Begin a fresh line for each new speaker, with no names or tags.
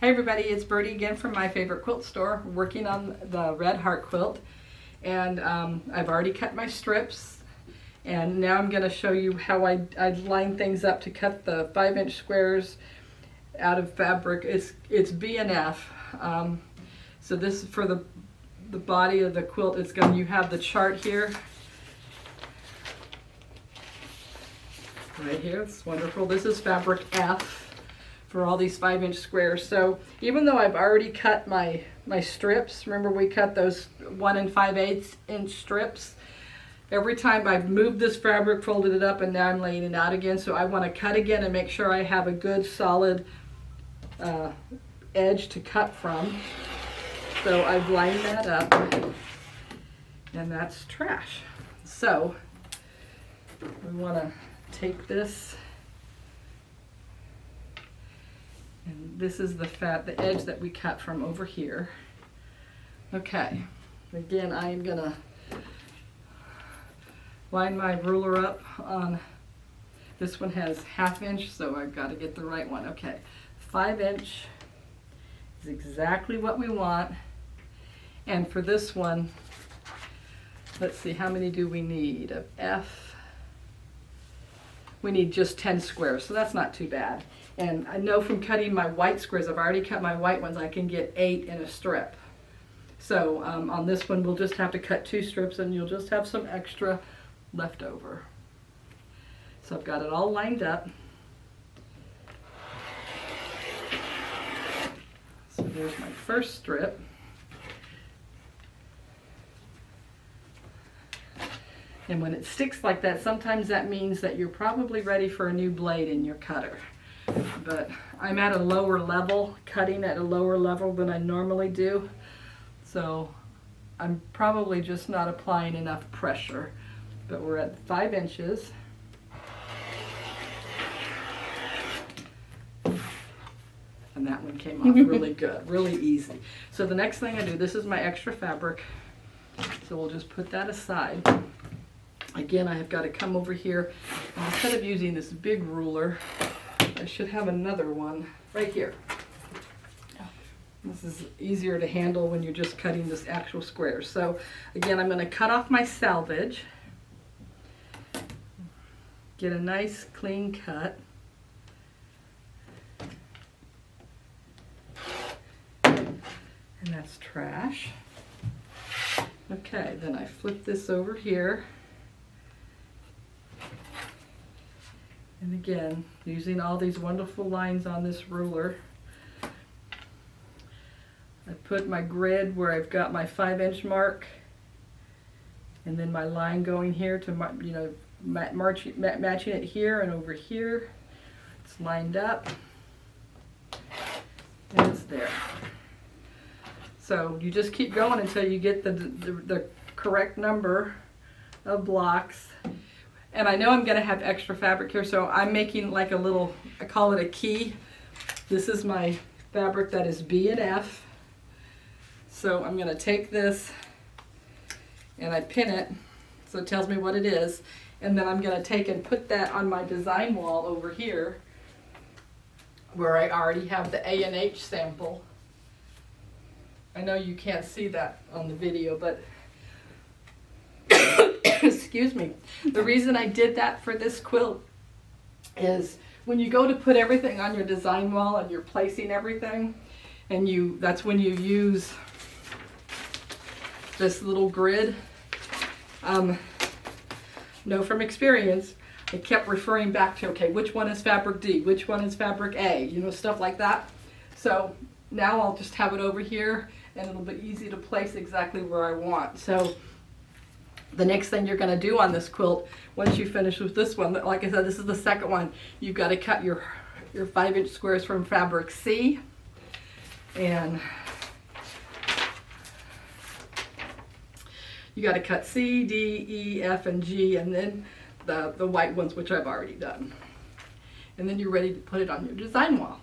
Hey everybody, it's Birdie again from My Favorite Quilt Store, working on the Red Heart Quilt. And I've already cut my strips, and now I'm going to show you how I line things up to cut the 5-inch squares out of fabric. It's B&F. So this is for the body of the quilt. You have the chart here. Right here, it's wonderful. This is fabric F for all these 5-inch squares. So even though I've already cut my strips, remember we cut those 1 5/8 inch strips, every time I've moved this fabric, folded it up, and now I'm laying it out again. So I want to cut again and make sure I have a good solid edge to cut from. So I've lined that up, and that's trash. So we want to take this, and this is the edge that we cut from over here. Okay, again, I am gonna line my ruler up on, this one has 1/2 inch, so I've got to get the right one. Okay, 5-inch is exactly what we want. And for this one, let's see, how many do we need of F? We need just 10 squares, so that's not too bad. And I know from cutting my white squares, I've already cut my white ones, I can get 8 in a strip. So on this one, we'll just have to cut 2 strips, and you'll just have some extra left over. So I've got it all lined up. So there's my first strip. And when it sticks like that, sometimes that means that you're probably ready for a new blade in your cutter. But I'm at a lower level, cutting at a lower level than I normally do. So I'm probably just not applying enough pressure. But we're at 5 inches. And that one came off really good, really easy. So the next thing I do, this is my extra fabric. So we'll just put that aside. Again, I have got to come over here, and instead of using this big ruler, I should have another one right here. This is easier to handle when you're just cutting this actual square. So again, I'm going to cut off my selvage, get a nice clean cut. And that's trash. Okay, then I flip this over here. And again, using all these wonderful lines on this ruler, I put my grid where I've got my 5-inch mark, and then my line going here to, matching it here and over here. It's lined up, and it's there. So you just keep going until you get the correct number of blocks. And I know I'm going to have extra fabric here, so I'm making like a little, I call it a key. This is my fabric that is B&F. So I'm going to take this and I pin it so it tells me what it is. And then I'm going to take and put that on my design wall over here where I already have the A&H sample. I know you can't see that on the video, but excuse me. The reason I did that for this quilt is when you go to put everything on your design wall and you're placing everything, and that's when you use this little grid. Know from experience, I kept referring back to, okay, which one is fabric D, which one is fabric A, stuff like that. So now I'll just have it over here, and it'll be easy to place exactly where I want. So the next thing you're going to do on this quilt, once you finish with this one, like I said, this is the second one, you've got to cut your 5-inch squares from fabric C, and you got to cut C, D, E, F, and G, and then the white ones, which I've already done. And then you're ready to put it on your design wall.